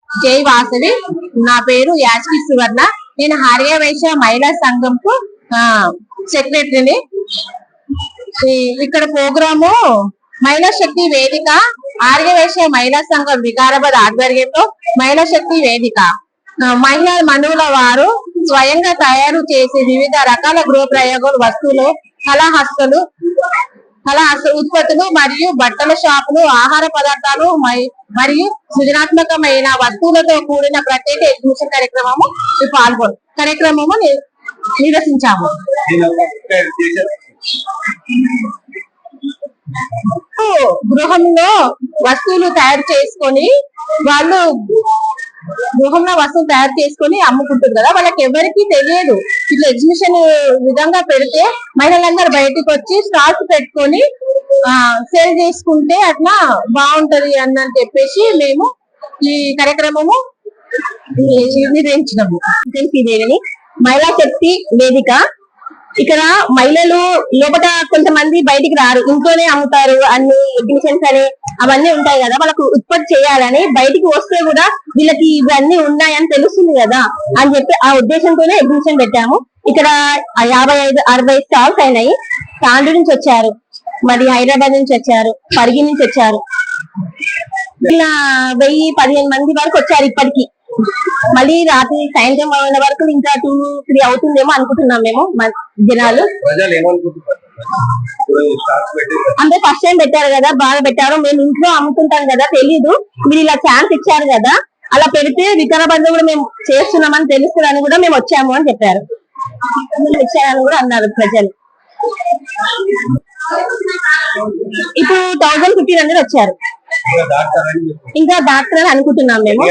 జై వాసవి. నా పేరు యాచకి సువర్ణ. నేను ఆర్యవైశ్య మహిళా సంఘంకు సెక్రటరీని. ఇక్కడ ప్రోగ్రాము మహిళా శక్తి వేదిక, ఆర్యవైశ్య మహిళా సంఘం వికారాబాద్ ఆధ్వర్యంలో మహిళా శక్తి వేదిక మహిళా మనువుల వారు స్వయంగా తయారు చేసే వివిధ రకాల గృహ ప్రయోగాలు, వస్తువులు, కళాహస్తలు ఉత్పత్తులు మరియు బట్టల షాపులు, ఆహార పదార్థాలు మరియు సృజనాత్మకమైన వస్తువులతో కూడిన ప్రత్యేక ఎగ్జిబిషన్ కార్యక్రమము నిర్వహించాము. గృహంలో వస్తువులు తయారు చేసుకొని అమ్ముకుంటారు కదా, వాళ్ళకి ఎవరికి తెలియదు. ఇట్లా ఎగ్జిబిషన్ విధంగా పెడితే మహిళలందరూ బయటకు వచ్చి స్టాల్స్ పెట్టుకొని సేల్ చేసుకుంటే అట్లా బాగుంటది అని చెప్పేసి మేము ఈ కార్యక్రమము నిర్వహించినాము. మహిళా శక్తి వేదిక. ఇక్కడ మహిళలు లోపల కొంతమంది బయటికి రారు, ఇంట్లోనే అమ్ముతారు. అన్ని ఎగ్జిబిషన్స్ అని అవన్నీ ఉంటాయి కదా, వాళ్ళకు ఉత్పత్తి చేయాలని బయటికి వస్తే కూడా వీళ్ళకి ఇవన్నీ ఉన్నాయని తెలుస్తుంది కదా అని చెప్పి ఆ ఉద్దేశంతోనే ఎగ్జిబిషన్ పెట్టాము. ఇక్కడ 55-60 స్టాల్స్ అయినాయి. తాండూరు నుంచి వచ్చారు, మరి హైదరాబాద్ నుంచి వచ్చారు, పరిగి నుంచి వచ్చారు. ఇలా 1000-15 మంది వరకు వచ్చారు ఇప్పటికి. మళ్ళీ రాత్రి సాయంత్రం వరకు ఇంకా 2-3 అవుతుందేమో అనుకుంటున్నాం మేము. జనాలు అంటే ఫస్ట్ టైం పెట్టారు కదా, బాగా పెట్టారు. మేము ఇంట్లో అమ్ముకుంటాం కదా, తెలీదు. మీరు ఇలా ఛాన్స్ ఇచ్చారు కదా, అలా పెడితే వికారాబాద్ లో కూడా మేము చేస్తున్నామని తెలుస్తుందని కూడా మేము వచ్చాము అని చెప్పారు. ఇచ్చారని కూడా అన్నారు ప్రజలు. ఇప్పుడు 1500 వచ్చారు. ఇంకా డాక్టర్ అని అనుకుంటున్నాం మేము.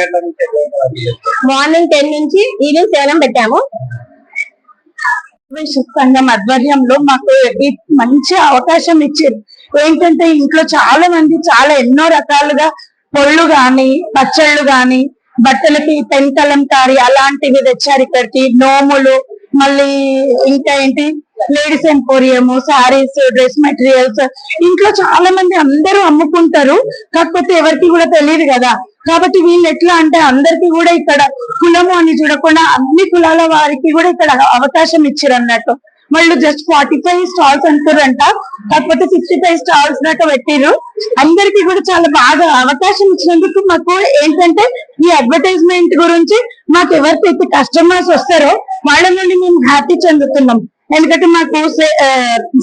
మార్నింగ్ 10 నుంచి ఈవినింగ్ 7 పెట్టాము. సంఘం ఆధ్వర్యంలో మాకు మంచి అవకాశం ఇచ్చారు. ఏంటంటే ఇంట్లో చాలా మంది ఎన్నో రకాలుగా పొళ్ళు గాని, పచ్చళ్ళు గాని, బట్టలకి పెన్ కలంకారీ అలాంటివి తెచ్చారు ఇక్కడికి. నోములు, మళ్ళీ ఇంకా ఏంటి ladies emporium, saris, dress materials. ఇంట్లో చాలా మంది అందరూ అమ్ముకుంటారు, కాకపోతే ఎవరికి కూడా తెలియదు కదా. కాబట్టి వీళ్ళు ఎట్లా అంటే అందరికి కూడా ఇక్కడ కులము అని చూడకుండా అన్ని కులాల వారికి కూడా ఇక్కడ అవకాశం ఇచ్చారు అన్నట్టు. వాళ్ళు జస్ట్ 45 స్టాల్స్ అంటారంట, కాకపోతే 65 స్టాల్స్ దాకా పెట్టిరు. అందరికి కూడా చాలా బాగా అవకాశం ఇచ్చినందుకు మాకు ఏంటంటే ఈ అడ్వర్టైజ్మెంట్ గురించి మాకు ఎవరికైతే కస్టమర్స్ వస్తారో వాళ్ళ నుండి మేము హ్యాపీ చెందుతున్నాం. ఎందుకంటే మాకు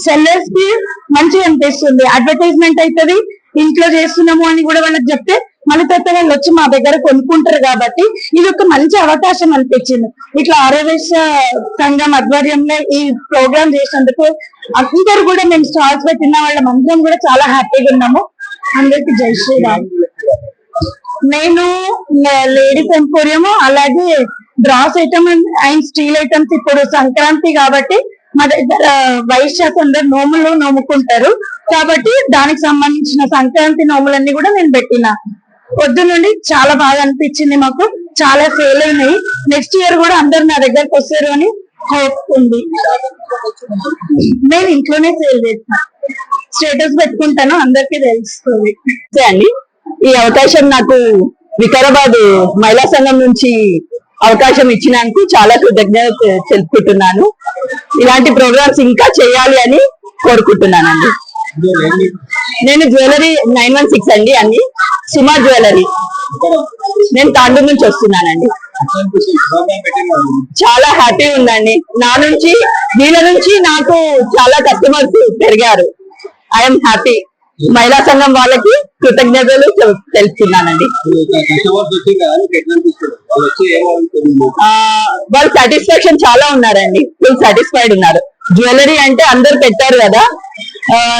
సెల్లర్స్ కి మంచిగా అనిపిస్తుంది. అడ్వర్టైజ్మెంట్ అవుతుంది, ఇంట్లో చేస్తున్నాము అని కూడా వాళ్ళకి చెప్తే మళ్ళీ తర్వాత వాళ్ళు వచ్చి మా దగ్గర కొనుక్కుంటారు. కాబట్టి ఇది ఒక మంచి అవకాశం అనిపించింది. ఇట్లా ఆర్యవైశ్య సంఘం ఆధ్వర్యంలో ఈ ప్రోగ్రామ్ చేసినందుకు అందరూ కూడా మేము స్టాల్స్ పెట్టిన వాళ్ళం అందరం కూడా చాలా హ్యాపీగా ఉన్నాము. అందరికి జై శ్రీరామ్. నేను లేడీస్ ఎంపోరియం, అలాగే brass item and steel items. ఇప్పుడు సంక్రాంతి కాబట్టి మా దగ్గర వైశ్యాస్ అందరు నోములు నోముకుంటారు కాబట్టి దానికి సంబంధించిన సంక్రాంతి నోములన్నీ కూడా నేను పెట్టిన. పొద్దు నుండి చాలా బాగా అనిపించింది మాకు, చాలా సేల్ అయినాయి. నెక్స్ట్ ఇయర్ కూడా అందరు నా దగ్గరకు వస్తారు అని హోప్ ఉంది. నేను ఇంట్లోనే సేల్ చేస్తాను, స్టేటస్ పెట్టుకుంటాను, అందరికీ తెలుస్తుంది అండి. ఈ అవకాశం నాకు వికారాబాద్ మహిళా సంఘం నుంచి అవకాశం ఇచ్చినందుకు చాలా కృతజ్ఞత తెలుపుకుంటున్నాను. ఇలాంటి ప్రోగ్రామ్స్ ఇంకా చేయాలి అని కోరుకుంటున్నానండి. నేను జ్యువెలరీ 916 అండి, అన్ని సుమా జ్యువెలరీ. నేను తాండూరు నుంచి వస్తున్నానండి. చాలా హ్యాపీ ఉందండి. వీళ్ళ నుంచి నాకు చాలా కస్టమర్స్ పెరిగారు. I'm happy. మహిళా సంఘం వాళ్ళకి కృతజ్ఞతలు తెలుపుతున్నానండి. వాళ్ళు సాటిస్ఫాక్షన్ చాలా ఉన్నారండి, ఫుల్ సాటిస్ఫైడ్ ఉన్నారు. జ్యువెలరీ అంటే అందరు పెట్టారు కదా,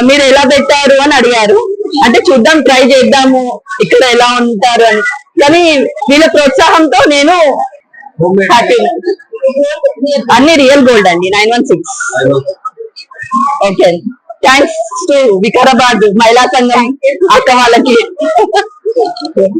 మీరు ఎలా పెట్టారు అని అడిగారు. అంటే చూద్దాం, ట్రై చేద్దాము ఇక్కడ ఎలా ఉంటారు అని. కానీ వీళ్ళ ప్రోత్సాహంతో నేను హ్యాపీ. అన్ని రియల్ గోల్డ్ అండి, 916. ఓకే, థ్యాంక్స్ టు వికారాబాద్ మహిళా సంఘం అక్క వాళ్ళకి.